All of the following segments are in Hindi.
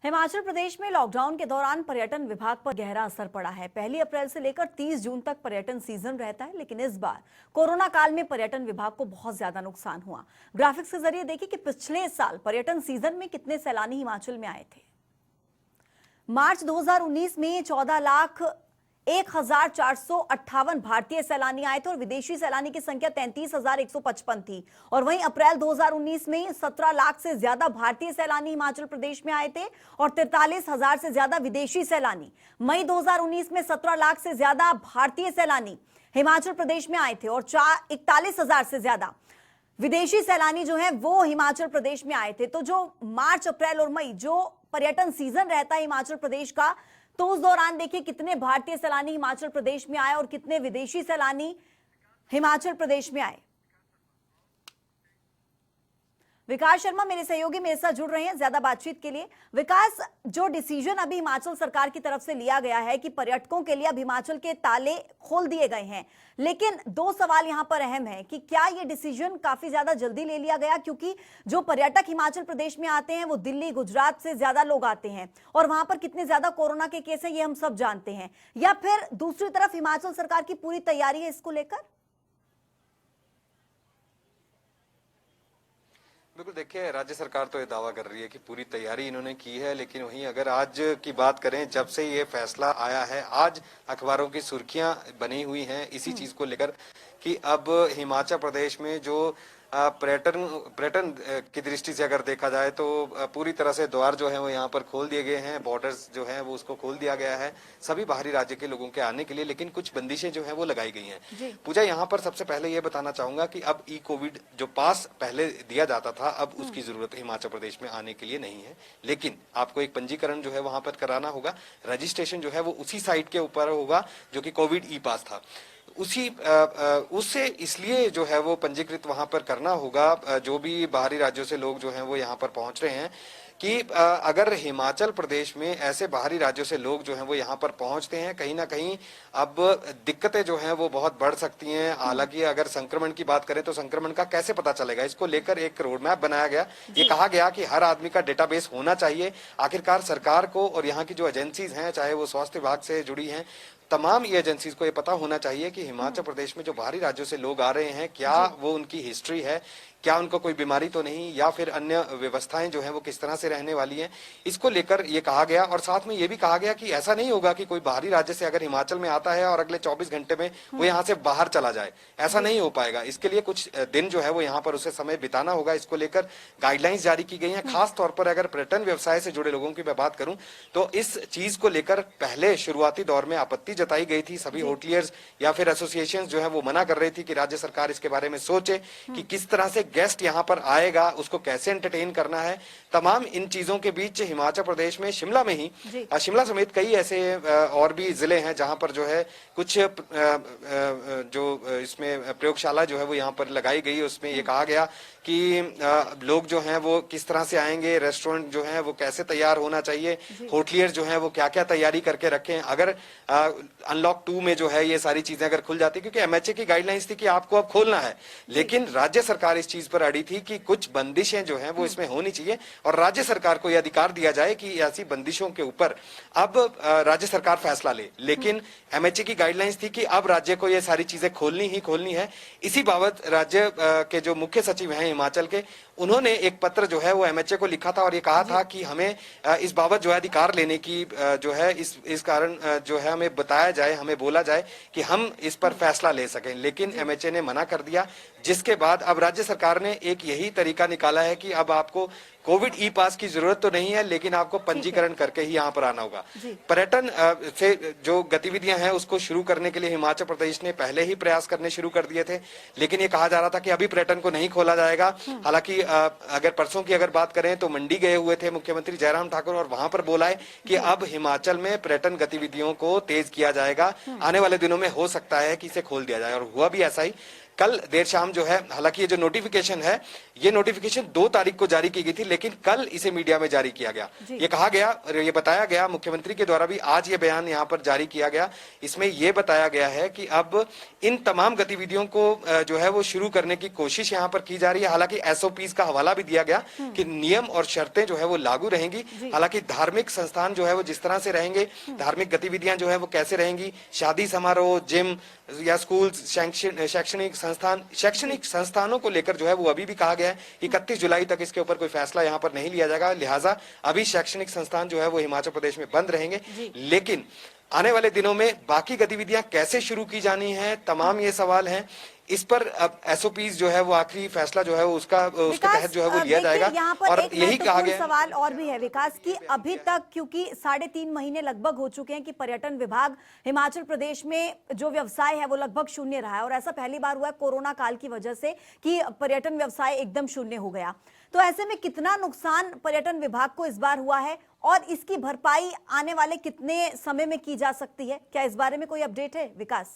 हिमाचल प्रदेश में लॉकडाउन के दौरान पर्यटन विभाग पर गहरा असर पड़ा है। 1 अप्रैल से लेकर 30 जून तक पर्यटन सीजन रहता है, लेकिन इस बार कोरोना काल में पर्यटन विभाग को बहुत ज्यादा नुकसान हुआ। ग्राफिक्स के जरिए देखिए कि पिछले साल पर्यटन सीजन में कितने सैलानी हिमाचल में आए थे। मार्च 2019 में 14,01,458 भारतीय सैलानी आए थे और विदेशी सैलानी की संख्या 33,155 थी। और वहीं अप्रैल 2019 में 17 लाख से ज्यादा भारतीय सैलानी हिमाचल प्रदेश में आए थे और 43,000 से ज्यादा विदेशी सैलानी। मई 2019 में 17 लाख से ज्यादा भारतीय सैलानी हिमाचल प्रदेश में आए थे और 41,000 से ज्यादा विदेशी सैलानी जो है वो हिमाचल प्रदेश में आए थे। तो जो मार्च, अप्रैल और मई जो पर्यटन सीजन रहता है हिमाचल प्रदेश का, तो उस दौरान देखिए कितने भारतीय सैलानी हिमाचल प्रदेश में आए और कितने विदेशी सैलानी हिमाचल प्रदेश में आए। विकास शर्मा मेरे सहयोगी मेरे साथ जुड़ रहे हैं ज्यादा बातचीत के लिए। विकास, जो डिसीजन अभी हिमाचल सरकार की तरफ से लिया गया है कि पर्यटकों के लिए अब हिमाचल के ताले खोल दिए गए हैं, लेकिन दो सवाल यहां पर अहम है कि क्या ये डिसीजन काफी ज्यादा जल्दी ले लिया गया, क्योंकि जो पर्यटक हिमाचल प्रदेश में आते हैं वो दिल्ली, गुजरात से ज्यादा लोग आते हैं और वहां पर कितने ज्यादा कोरोना के केस हैं ये हम सब जानते हैं, या फिर दूसरी तरफ हिमाचल सरकार की पूरी तैयारी है इसको लेकर? बिल्कुल, देखिए राज्य सरकार तो ये दावा कर रही है कि पूरी तैयारी इन्होंने की है, लेकिन वहीं अगर आज की बात करें, जब से ये फैसला आया है, आज अखबारों की सुर्खियां बनी हुई हैं इसी चीज को लेकर कि अब हिमाचल प्रदेश में जो पर्यटन की दृष्टि से अगर देखा जाए तो पूरी तरह से द्वार जो है वो यहाँ पर खोल दिए गए हैं, बॉर्डर्स जो है वो उसको खोल दिया गया है सभी बाहरी राज्य के लोगों के आने के लिए, लेकिन कुछ बंदिशें जो है वो लगाई गई हैं। पूजा, यहाँ पर सबसे पहले ये बताना चाहूंगा कि अब ई कोविड जो पास पहले दिया जाता था, अब उसकी जरूरत हिमाचल प्रदेश में आने के लिए नहीं है, लेकिन आपको एक पंजीकरण जो है वहां पर कराना होगा। रजिस्ट्रेशन जो है वो उसी साइट के ऊपर होगा जो कि कोविड ई पास था, उससे इसलिए जो है वो पंजीकृत वहां पर करना होगा जो भी बाहरी राज्यों से लोग जो हैं वो यहाँ पर पहुंच रहे हैं, कि अगर हिमाचल प्रदेश में ऐसे बाहरी राज्यों से लोग जो हैं वो यहाँ पर पहुंचते हैं, कहीं ना कहीं अब दिक्कतें जो हैं वो बहुत बढ़ सकती हैं। हालांकि अगर संक्रमण की बात करें तो संक्रमण का कैसे पता चलेगा, इसको लेकर एक रोड मैप बनाया गया। ये कहा गया कि हर आदमी का डेटाबेस होना चाहिए। आखिरकार सरकार को और यहाँ की जो एजेंसीज हैं, चाहे वो स्वास्थ्य विभाग से जुड़ी हैं, तमाम ये एजेंसीज को ये पता होना चाहिए कि हिमाचल प्रदेश में जो बाहरी राज्यों से लोग आ रहे हैं, क्या वो उनकी हिस्ट्री है, क्या उनको कोई बीमारी तो नहीं, या फिर अन्य व्यवस्थाएं जो हैं वो किस तरह से रहने वाली हैं, इसको लेकर ये कहा गया। और साथ में ये भी कहा गया कि ऐसा नहीं होगा कि कोई बाहरी राज्य से अगर हिमाचल में आता है और अगले 24 घंटे में वो यहाँ से बाहर चला जाए, ऐसा नहीं हो पाएगा। इसके लिए कुछ दिन जो है वो यहाँ पर उसे समय बिताना होगा। इसको लेकर गाइडलाइंस जारी की गई हैं। खास तौर पर अगर पर्यटन व्यवसाय से जुड़े लोगों की मैं बात करूं तो इस चीज को लेकर पहले शुरुआती दौर में आपत्ति जताई गई थी। सभी होटलियर्स या फिर एसोसिएशन जो है वो मना कर रही थी कि राज्य सरकार इसके बारे में सोचे कि किस तरह से गेस्ट यहाँ पर आएगा, उसको कैसे एंटरटेन करना है। तमाम इन चीजों के बीच हिमाचल प्रदेश में शिमला में ही, शिमला समेत कई ऐसे और भी जिले हैं जहां पर जो है कुछ जो इसमें प्रयोगशाला जो है वो यहाँ पर लगाई गई। उसमें ये कहा गया कि लोग जो हैं वो किस तरह से आएंगे, रेस्टोरेंट जो है वो कैसे तैयार होना चाहिए, होटलियर जो है वो क्या क्या तैयारी करके रखें अगर अनलॉक 2 में जो है ये सारी चीजें अगर खुल जाती, क्योंकि एमएचए की गाइडलाइंस थी कि आपको अब खोलना है, लेकिन राज्य सरकार इस चीज पर अड़ी थी कि कुछ बंदिशें जो हैं वो इसमें होनी चाहिए और राज्य सरकार को यह अधिकार दिया जाए कि ऐसी बंदिशों के ऊपर अब राज्य सरकार फैसला ले। लेकिन एमएचए की गाइडलाइंस थी कि अब राज्य को ये सारी चीजें खोलनी ही खोलनी है। इसी बाबत राज्य के जो मुख्य सचिव हैं हिमाचल के, उन्होंने एक पत्र जो है वो एमएचए को लिखा था और ये कहा था कि हमें इस बाबत जो है अधिकार लेने की जो है इस कारण जो है हमें बताया जाए, हमें बोला जाए कि हम इस पर फैसला ले सकें, लेकिन एमएचए ने मना कर दिया। जिसके बाद अब राज्य सरकार ने एक यही तरीका निकाला है कि अब आपको कोविड ई पास की जरूरत तो नहीं है, लेकिन आपको पंजीकरण करके ही यहाँ पर आना होगा। पर्यटन से जो गतिविधियां हैं उसको शुरू करने के लिए हिमाचल प्रदेश ने पहले ही प्रयास करने शुरू कर दिए थे, लेकिन ये कहा जा रहा था कि अभी पर्यटन को नहीं खोला जाएगा। हालांकि अगर परसों की अगर बात करें तो मंडी गए हुए थे मुख्यमंत्री जयराम ठाकुर और वहां पर बोला है कि अब हिमाचल में पर्यटन गतिविधियों को तेज किया जाएगा, आने वाले दिनों में हो सकता है कि इसे खोल दिया जाए, और हुआ भी ऐसा ही। कल देर शाम जो है, हालांकि ये जो नोटिफिकेशन है, ये नोटिफिकेशन 2 तारीख को जारी की गई थी, लेकिन कल इसे मीडिया में जारी किया गया। ये कहा गया और ये बताया गया, मुख्यमंत्री के द्वारा भी आज ये बयान यहाँ पर जारी किया गया। इसमें ये बताया गया है कि अब इन तमाम गतिविधियों को जो है वो शुरू करने की कोशिश यहाँ पर की जा रही है। हालांकि एसओपीज का हवाला भी दिया गया कि नियम और शर्तें जो है वो लागू रहेंगी। हालांकि धार्मिक संस्थान जो है वो जिस तरह से रहेंगे, धार्मिक गतिविधियां जो है वो कैसे रहेंगी, शादी समारोह, जिम या स्कूल, शैक्षणिक संस्थानों को लेकर जो है वो अभी भी कहा गया है 31 जुलाई तक इसके ऊपर कोई फैसला यहाँ पर नहीं लिया जाएगा। लिहाजा अभी शैक्षणिक संस्थान जो है वो हिमाचल प्रदेश में बंद रहेंगे। लेकिन आने वाले दिनों में बाकी गतिविधियां कैसे शुरू की जानी है, तमाम ये सवाल हैं। इस पर अब एसओपीज जो है वो आखिरी फैसला जो है वो उसके तहत जो है वो लिया जाएगा। और यही कहा गया सवाल और भी है विकास की, अभी तक क्योंकि 3.5 महीने लगभग हो चुके हैं कि पर्यटन विभाग हिमाचल प्रदेश में जो व्यवसाय है वो लगभग शून्य रहा है, और ऐसा पहली बार हुआ है कोरोना काल की वजह से कि पर्यटन व्यवसाय एकदम शून्य हो गया। तो ऐसे में कितना नुकसान पर्यटन विभाग को इस बार हुआ है और इसकी भरपाई आने वाले कितने समय में की जा सकती है? क्या इस बारे में कोई अपडेट है विकास?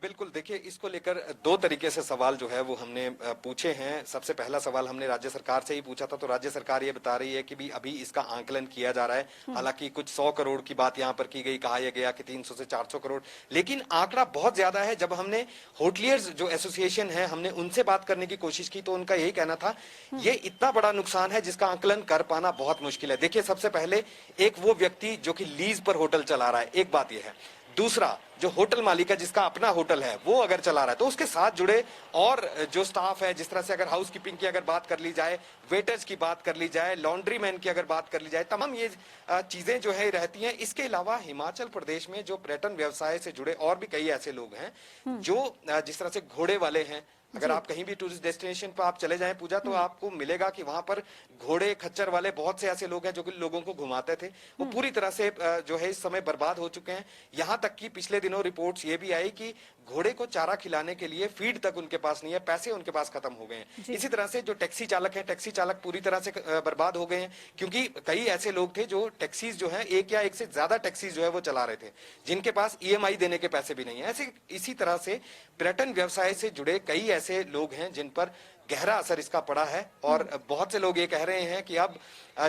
बिल्कुल, देखिए इसको लेकर 2 तरीके से सवाल जो है वो हमने पूछे हैं। सबसे पहला सवाल हमने राज्य सरकार से ही पूछा था, तो राज्य सरकार ये बता रही है कि भी अभी इसका आंकलन किया जा रहा है। हालांकि कुछ 100 करोड़ की बात यहाँ पर की गई, कहा यह गया कि 300 से 400 करोड़, लेकिन आंकड़ा बहुत ज्यादा है। जब हमने होटलियर्स जो एसोसिएशन है, हमने उनसे बात करने की कोशिश की तो उनका यही कहना था ये इतना बड़ा नुकसान है जिसका आंकलन कर पाना बहुत मुश्किल है। देखिए, सबसे पहले एक वो व्यक्ति जो कि लीज पर होटल चला रहा है, एक बात यह है। दूसरा, जो होटल मालिक है जिसका अपना होटल है वो अगर चला रहा है तो उसके साथ जुड़े और जो स्टाफ है, जिस तरह से अगर हाउस कीपिंग की अगर बात कर ली जाए, वेटर्स की बात कर ली जाए, लॉन्ड्री मैन की अगर बात कर ली जाए, तमाम ये चीजें जो है रहती हैं। इसके अलावा हिमाचल प्रदेश में जो पर्यटन व्यवसाय से जुड़े और भी कई ऐसे लोग हैं जो जिस तरह से घोड़े वाले हैं। अगर आप कहीं भी टूरिस्ट डेस्टिनेशन पर आप चले जाएं पूजा, तो आपको मिलेगा कि वहां पर घोड़े खच्चर वाले बहुत से ऐसे लोग हैं जो कि लोगों को घुमाते थे, वो पूरी तरह से जो है इस समय बर्बाद हो चुके हैं। यहां तक कि पिछले दिनों रिपोर्ट्स ये भी आई कि घोड़े को चारा खिलाने के लिए फीड तक उनके पास नहीं है, पैसे उनके पास खत्म हो गए हैं। इसी तरह से जो टैक्सी चालक हैं, टैक्सी चालक पूरी तरह से बर्बाद हो गए हैं, क्योंकि कई ऐसे लोग थे जो टैक्सीज जो है, एक या एक से ज्यादा टैक्सीज जो है वो चला रहे थे, जिनके पास ईएमआई देने के पैसे भी नहीं है। ऐसे इसी तरह से पर्यटन व्यवसाय से जुड़े कई ऐसे लोग हैं जिन पर गहरा असर इसका पड़ा है। और बहुत से लोग ये कह रहे हैं कि अब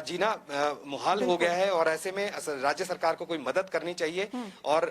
जीना मुहाल हो गया है और ऐसे में राज्य सरकार को कोई मदद करनी चाहिए। और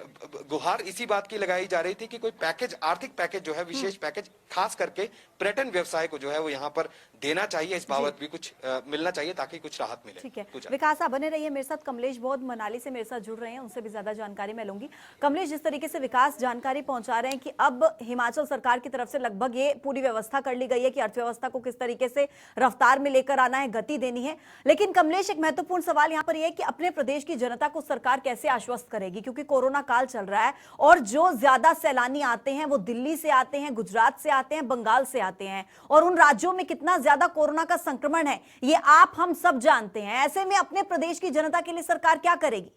गुहार इसी बात की लगाई जा रही थी कि कोई पैकेज, आर्थिक पैकेज जो है, विशेष पैकेज खास करके पर्यटन व्यवसाय को जो है वो यहाँ पर देना चाहिए। इस बाबत भी कुछ मिलना चाहिए ताकि कुछ राहत मिले। ठीक है विकास, आप बने रहिए मेरे साथ। कमलेश बहुत मनाली से मेरे साथ जुड़ रहे हैं, उनसे भी ज्यादा जानकारी मैं लूंगी। कमलेश, जिस तरीके से विकास जानकारी पहुंचा रहे हैं कि अब हिमाचल सरकार की तरफ से लगभग ये पूरी व्यवस्था कर ली गई है कि अर्थव्यवस्था को किस तरीके से रफ्तार में लेकर आना है, गति देनी है, लेकिन कमलेश एक महत्वपूर्ण सवाल यहां पर यह है कि अपने प्रदेश की जनता को सरकार कैसे आश्वस्त करेगी, क्योंकि कोरोना काल चल रहा है और जो ज्यादा सैलानी आते हैं वो दिल्ली से आते हैं, गुजरात से आते हैं, बंगाल से आते हैं, और उन राज्यों में कितना ज्यादा कोरोना का संक्रमण है ये आप हम सब जानते हैं। ऐसे में अपने प्रदेश की जनता के लिए सरकार क्या करेगी?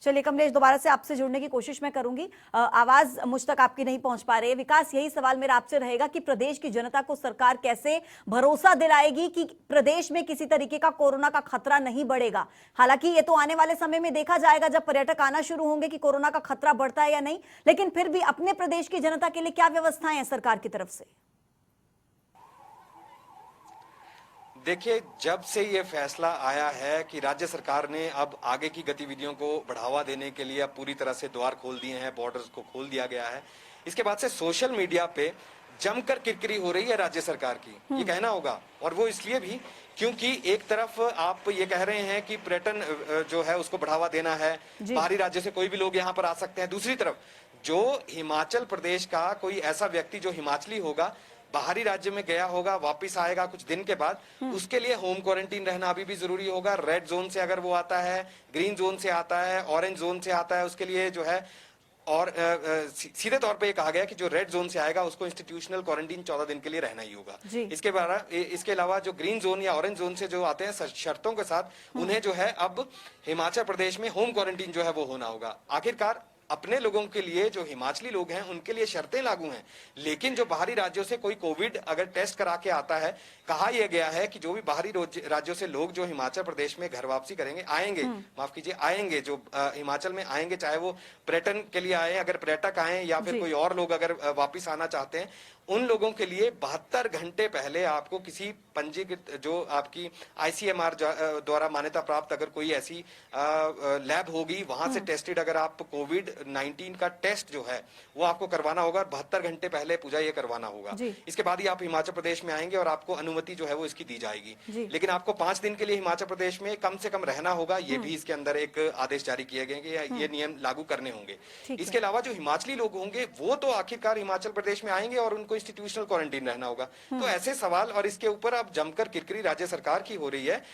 चलिए कमलेश, दोबारा से आपसे जुड़ने की कोशिश मैं करूंगी, आवाज मुझ तक आपकी नहीं पहुंच पा रही है। विकास, यही सवाल मेरा आपसे रहेगा कि प्रदेश की जनता को सरकार कैसे भरोसा दिलाएगी कि प्रदेश में किसी तरीके का कोरोना का खतरा नहीं बढ़ेगा। हालांकि ये तो आने वाले समय में देखा जाएगा जब पर्यटक आना शुरू होंगे कि कोरोना का खतरा बढ़ता है या नहीं, लेकिन फिर भी अपने प्रदेश की जनता के लिए क्या व्यवस्थाएं हैं सरकार की तरफ से? देखिए, जब से ये फैसला आया है कि राज्य सरकार ने अब आगे की गतिविधियों को बढ़ावा देने के लिए अब पूरी तरह से द्वार खोल दिए हैं, बॉर्डर्स को खोल दिया गया है, इसके बाद से सोशल मीडिया पे जमकर किरकिरी हो रही है राज्य सरकार की, ये कहना होगा। और वो इसलिए भी क्योंकि एक तरफ आप ये कह रहे हैं कि पर्यटन जो है उसको बढ़ावा देना है, बाहरी राज्य से कोई भी लोग यहाँ पर आ सकते हैं। दूसरी तरफ जो हिमाचल प्रदेश का कोई ऐसा व्यक्ति जो हिमाचली होगा, बाहरी राज्य में गया होगा, वापस आएगा कुछ दिन के बाद, उसके लिए होम क्वारंटीन रहना अभी भी जरूरी होगा। रेड जोन से अगर वो आता है, ग्रीन जोन से आता है, ऑरेंज जोन से आता है, उसके लिए जो है, और सीधे तौर पे ये कहा गया कि जो रेड जोन से आएगा उसको इंस्टीट्यूशनल क्वारंटीन 14 दिन के लिए रहना ही होगा। इसके अलावा जो ग्रीन जोन या ऑरेंज जोन से जो आते हैं शर्तों के साथ, उन्हें जो है अब हिमाचल प्रदेश में होम क्वारंटीन जो है वो होना होगा। आखिरकार अपने लोगों के लिए, जो हिमाचली लोग हैं उनके लिए शर्तें लागू हैं, लेकिन जो बाहरी राज्यों से कोई कोविड अगर टेस्ट करा के आता है, कहा यह गया है कि जो भी बाहरी राज्यों से लोग जो हिमाचल प्रदेश में घर वापसी करेंगे, आएंगे, माफ कीजिए, आएंगे, जो हिमाचल में आएंगे, चाहे वो पर्यटन के लिए आए, अगर पर्यटक आए या फिर कोई और लोग अगर वापिस आना चाहते हैं, उन लोगों के लिए 72 घंटे पहले आपको किसी पंजीकृत, जो आपकी आईसीएमआर द्वारा मान्यता प्राप्त अगर कोई ऐसी लैब होगी, वहां से टेस्टेड अगर आप कोविड-19 का टेस्ट जो है वो आपको करवाना होगा, 72 घंटे पहले पूजा ये करवाना होगा। इसके बाद ही आप हिमाचल प्रदेश में आएंगे और आपको अनुमति जो है वो इसकी दी जाएगी। लेकिन आपको 5 दिन के लिए हिमाचल प्रदेश में कम से कम रहना होगा, ये भी इसके अंदर एक आदेश जारी किए गए कि ये नियम लागू करने होंगे। इसके अलावा जो हिमाचली लोग होंगे वो तो आखिरकार हिमाचल प्रदेश में आएंगे और उनको इंस्टीट्यूशनल क्वारंटीन रहना होगा। तो ऐसे सवाल, और इसके ऊपर अब जमकर किरकिरी राज्य सरकार की हो रही है।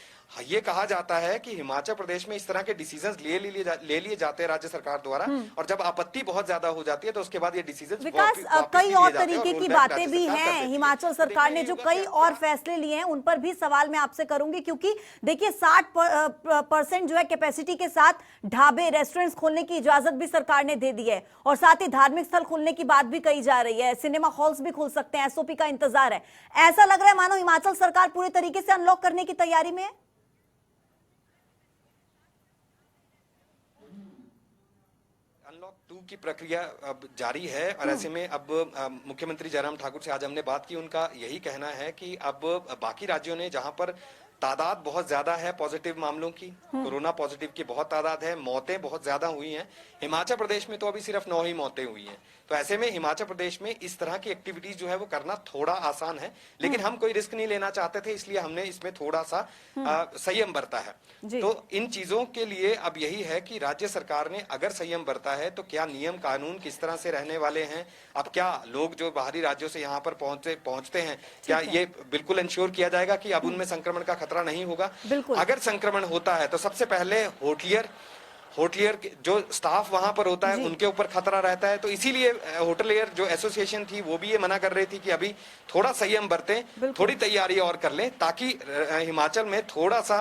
ये कहा जाता है कि हिमाचल प्रदेश में इस तरह के डिसीजंस ले लिए जाते हैं राज्य सरकार द्वारा, और जब आपत्ति बहुत ज्यादा हो जाती है तो उसके बाद ये डिसीजंस विकास, कई और तरीके की बातें भी हैं। हिमाचल सरकार ने जो कई और फैसले लिए हैं उन पर भी सवाल मैं आपसे करूंगी, क्योंकि देखिए 60% जो है कैपेसिटी के साथ ढाबे, रेस्टोरेंट्स खोलने की इजाजत भी सरकार ने दे दी है, और साथ ही धार्मिक स्थल खोलने की बात भी कही जा रही है, सिनेमा हॉल्स भी खुल सकते हैं, एसओपी का इंतजार है। ऐसा लग रहा है मानो हिमाचल सरकार पूरे तरीके से अनलॉक करने की तैयारी में है। अनलॉक 2 की प्रक्रिया अब जारी है, और ऐसे में अब मुख्यमंत्री जयराम ठाकुर से आज हमने बात की, उनका यही कहना है कि अब बाकी राज्यों ने जहां पर तादाद बहुत ज्यादा है पॉजिटिव मामलों की, कोरोना पॉजिटिव की बहुत तादाद है, मौतें बहुत ज्यादा हुई हैं, हिमाचल प्रदेश में तो अभी सिर्फ 9 ही मौतें हुई हैं। तो ऐसे में हिमाचल प्रदेश में इस तरह की एक्टिविटीज जो है वो करना थोड़ा आसान है, लेकिन हम कोई रिस्क नहीं लेना चाहते थे, इसलिए हमने इसमें थोड़ा सा संयम बरता है। तो इन चीजों के लिए अब यही है कि राज्य सरकार ने अगर संयम बरता है तो क्या नियम कानून किस तरह से रहने वाले हैं, अब क्या लोग जो बाहरी राज्यों से यहाँ पर पहुंचते हैं, क्या ये बिल्कुल इंश्योर किया जाएगा कि अब उनमें संक्रमण का खतरा नहीं होगा। अगर संक्रमण होता है तो सबसे पहले होटलियर जो स्टाफ वहां पर होता है उनके ऊपर खतरा रहता है। तो इसीलिए होटलियर जो एसोसिएशन थी वो भी ये मना कर रही थी कि अभी थोड़ा संयम बरतें, थोड़ी तैयारी और कर लें, ताकि हिमाचल में थोड़ा सा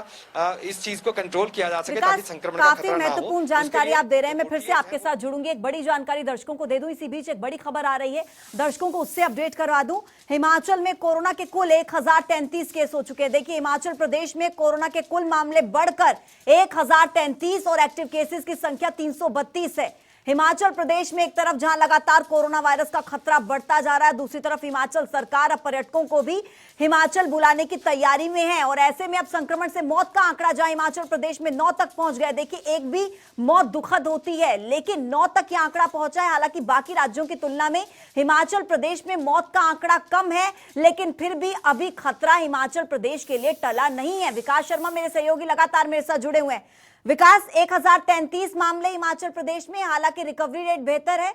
इस चीज को कंट्रोल किया जा सके, ताकि संक्रमण का खतरा ना हो। काफी महत्वपूर्ण जानकारी आप दे रहे हैं, मैं फिर से आपके साथ जुड़ूंगी। एक बड़ी जानकारी दर्शकों को दे दूं, इसी बीच एक बड़ी खबर आ रही है, दर्शकों को उससे अपडेट करवा दूं। हिमाचल में कोरोना के कुल 1033 केस हो चुके हैं। देखिए, हिमाचल प्रदेश में कोरोना के कुल मामले बढ़कर 1033 और एक्टिव केसेस की संख्या 332 है। हिमाचल प्रदेश में एक तरफ जहां लगातार कोरोना वायरस का खतरा बढ़ता जा रहा है, दूसरी तरफ हिमाचल सरकार अब पर्यटकों को भी हिमाचल बुलाने की तैयारी में है, और ऐसे में अब संक्रमण से मौत का आंकड़ा जहां हिमाचल प्रदेश में 9 तक पहुंच गया। देखिए, एक भी मौत दुखद होती है, लेकिन 9 तक यह आंकड़ा पहुंचा है। हालांकि बाकी राज्यों की तुलना में हिमाचल प्रदेश में मौत का आंकड़ा कम है, लेकिन फिर भी अभी खतरा हिमाचल प्रदेश के लिए टला नहीं है। विकास शर्मा मेरे सहयोगी लगातार मेरे साथ जुड़े हुए हैं। विकास, 1033 मामले हिमाचल प्रदेश में, हालांकि रिकवरी रेट बेहतर है।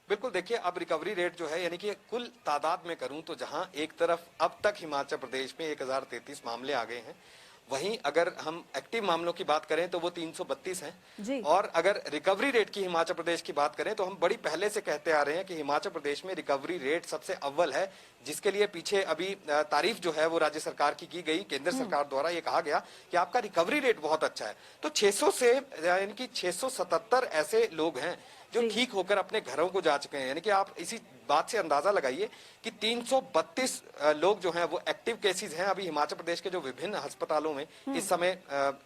बिल्कुल, देखिए अब रिकवरी रेट जो है, यानी कि कुल तादाद में करूं तो जहां एक तरफ अब तक हिमाचल प्रदेश में 1033 मामले आ गए हैं, वहीं अगर हम एक्टिव मामलों की बात करें तो वो 332 हैं। और अगर रिकवरी रेट की हिमाचल प्रदेश की बात करें तो हम बड़ी पहले से कहते आ रहे हैं कि हिमाचल प्रदेश में रिकवरी रेट सबसे अव्वल है, जिसके लिए पीछे अभी तारीफ जो है वो राज्य सरकार की गई, केंद्र सरकार द्वारा ये कहा गया कि आपका रिकवरी रेट बहुत अच्छा है। तो 600 से यानी कि 677 ऐसे लोग हैं जो ठीक होकर अपने घरों को जा चुके हैं। यानी कि आप इसी बात से अंदाजा लगाइए कि 332 लोग जो हैं वो एक्टिव केसेस हैं अभी हिमाचल प्रदेश के, जो विभिन्न अस्पतालों में इस समय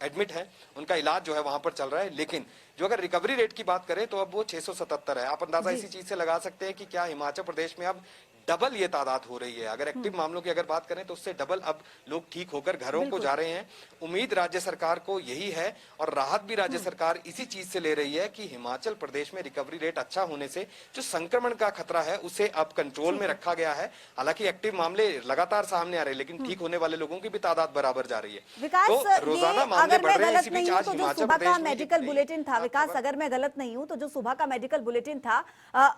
एडमिट हैं, उनका इलाज जो है वहां पर चल रहा है। लेकिन जो अगर रिकवरी रेट की बात करें तो अब वो 677 है। आप अंदाजा इसी चीज से लगा सकते हैं कि क्या हिमाचल प्रदेश में अब डबल ये तादाद हो रही है। अगर एक्टिव मामलों की अगर बात करें तो उससे डबल अब लोग ठीक होकर घरों को जा रहे हैं। उम्मीद राज्य सरकार को यही है, और राहत भी राज्य सरकार इसी चीज से ले रही है कि हिमाचल प्रदेश में रिकवरी रेट अच्छा होने से जो संक्रमण का खतरा है उसे अब कंट्रोल में रखा गया है। हालांकि एक्टिव मामले लगातार सामने आ रहे हैं, लेकिन ठीक होने वाले लोगों की भी तादाद बराबर जा रही है। तो रोजाना मामले बढ़ रहे हैं। इसी बीच आज हिमाचल प्रदेश में मेडिकल बुलेटिन था, विकास अगर मैं गलत नहीं हूं तो जो सुबह का मेडिकल बुलेटिन था,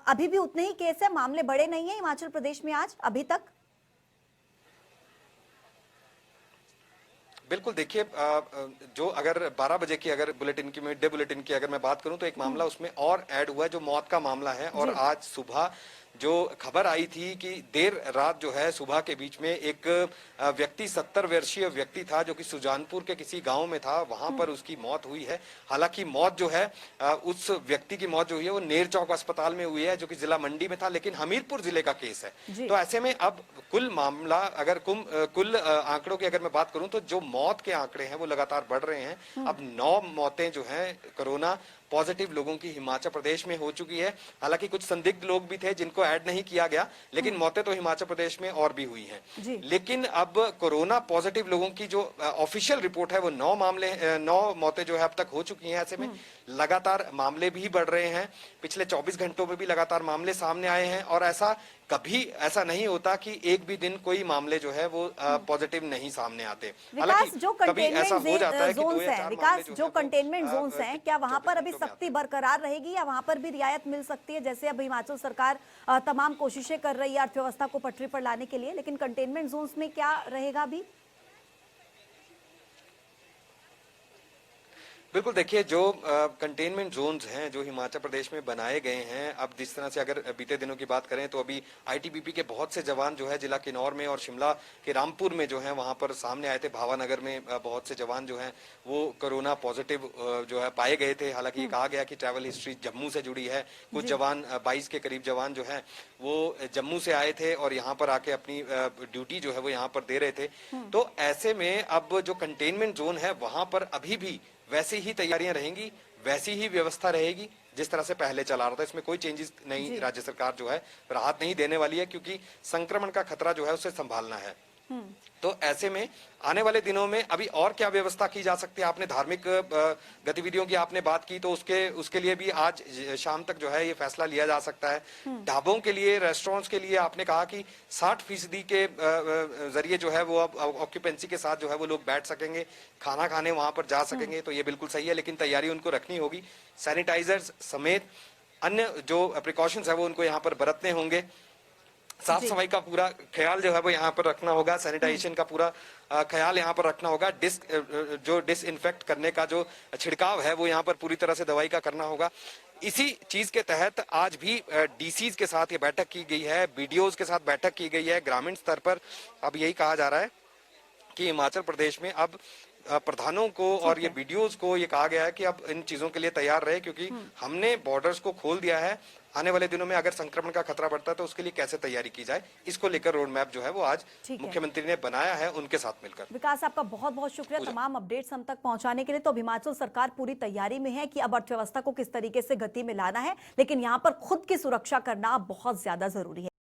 अभी भी उतने ही केस है, मामले बढ़े नहीं है हिमाचल प्रदेश में आज अभी तक। बिल्कुल, देखिए जो अगर 12 बजे की अगर बुलेटिन की, मिड डे बुलेटिन की अगर मैं बात करूं तो एक मामला उसमें और ऐड हुआ है जो मौत का मामला है, और आज सुबह जो खबर आई थी कि देर रात जो है सुबह के बीच में एक व्यक्ति 70 वर्षीय व्यक्ति था जो कि सुजानपुर के किसी गांव में था, वहां पर उसकी मौत हुई है। हालांकि मौत जो है उस व्यक्ति की मौत जो हुई है वो नेर चौक अस्पताल में हुई है जो कि जिला मंडी में था, लेकिन हमीरपुर जिले का केस है। तो ऐसे में अब कुल मामला अगर कुल आंकड़ों की अगर मैं बात करूं तो जो मौत के आंकड़े हैं वो लगातार बढ़ रहे हैं। अब 9 मौतें जो हैं कोरोना पॉजिटिव लोगों की हिमाचल प्रदेश में हो चुकी है। हालांकि कुछ संदिग्ध लोग भी थे जिनको ऐड नहीं किया गया, लेकिन मौतें तो हिमाचल प्रदेश में और भी हुई हैं। लेकिन अब कोरोना पॉजिटिव लोगों की जो ऑफिशियल रिपोर्ट है वो 9 मौतें जो है अब तक हो चुकी हैं। ऐसे में लगातार मामले भी बढ़ रहे हैं। पिछले 24 घंटों में भी लगातार मामले सामने आए हैं और कभी ऐसा नहीं होता कि एक भी दिन कोई मामले जो है वो पॉजिटिव नहीं सामने आते। विकास, जो कभी ऐसा हो जाता है कि 2 या 4 विकास मामले जो है कंटेनमेंट जोन्स हैं, क्या वहां पर अभी 24 घंटों में सख्ती बरकरार रहेगी या वहां पर भी रियायत मिल सकती है? जैसे अब हिमाचल सरकार तमाम कोशिशें कर रही है अर्थव्यवस्था को पटरी पर लाने के लिए, लेकिन कंटेनमेंट जोन्स में क्या रहेगा अभी? बिल्कुल, देखिए जो कंटेनमेंट जोन्स हैं जो हिमाचल प्रदेश में बनाए गए हैं, अब जिस तरह से अगर बीते दिनों की बात करें तो अभी आईटीबीपी के बहुत से जवान जो है जिला किन्नौर में और शिमला के रामपुर में जो है वहां पर सामने आए थे। भावानगर में बहुत से जवान जो हैं वो कोरोना पॉजिटिव जो है पाए गए थे। हालांकि ये कहा गया कि ट्रैवल हिस्ट्री जम्मू से जुड़ी है। कुछ जवान 22 के करीब जवान जो है वो जम्मू से आए थे और यहाँ पर आके अपनी ड्यूटी जो है वो यहाँ पर दे रहे थे। तो ऐसे में अब जो कंटेनमेंट जोन है वहां पर अभी भी वैसी ही तैयारियां रहेंगी, वैसी ही व्यवस्था रहेगी जिस तरह से पहले चला रहा था। इसमें कोई चेंजेस नहीं, राज्य सरकार जो है राहत नहीं देने वाली है क्योंकि संक्रमण का खतरा जो है उसे संभालना है। तो ऐसे में आने वाले दिनों में अभी और क्या व्यवस्था की जा सकती है? आपने धार्मिक गतिविधियों की आपने बात की तो उसके लिए भी आज शाम तक जो है ये फैसला लिया जा सकता है। ढाबों के लिए, रेस्टोरेंट्स के लिए आपने कहा कि 60% के जरिए जो है वो अब ऑक्यूपेंसी के साथ जो है वो लोग बैठ सकेंगे, खाना खाने वहां पर जा सकेंगे। तो ये बिल्कुल सही है, लेकिन तैयारी उनको रखनी होगी। सैनिटाइजर्स समेत अन्य जो प्रिकॉशंस है वो उनको यहाँ पर बरतने होंगे। साफ सफाई का पूरा ख्याल जो है वो यहाँ पर रखना होगा। सैनिटाइजेशन का पूरा ख्याल यहाँ पर रखना होगा। जो डिसइंफेक्ट करने का जो छिड़काव है वो यहाँ पर पूरी तरह से दवाई का करना होगा। इसी चीज के तहत आज भी डीसीज के साथ ये बैठक की गई है, बीडीओज के साथ बैठक की गई है। ग्रामीण स्तर पर अब यही कहा जा रहा है कि हिमाचल प्रदेश में अब प्रधानों को और ये बीडीओज को ये कहा गया है कि अब इन चीजों के लिए तैयार रहे, क्योंकि हमने बॉर्डर्स को खोल दिया है। आने वाले दिनों में अगर संक्रमण का खतरा बढ़ता है तो उसके लिए कैसे तैयारी की जाए, इसको लेकर रोड मैप जो है वो आज मुख्यमंत्री ने बनाया है उनके साथ मिलकर। विकास, आपका बहुत बहुत शुक्रिया तमाम अपडेट्स हम तक पहुंचाने के लिए। तो हिमाचल सरकार पूरी तैयारी में है कि अब अर्थव्यवस्था को किस तरीके से गति में लाना है, लेकिन यहाँ पर खुद की सुरक्षा करना बहुत ज्यादा जरूरी है।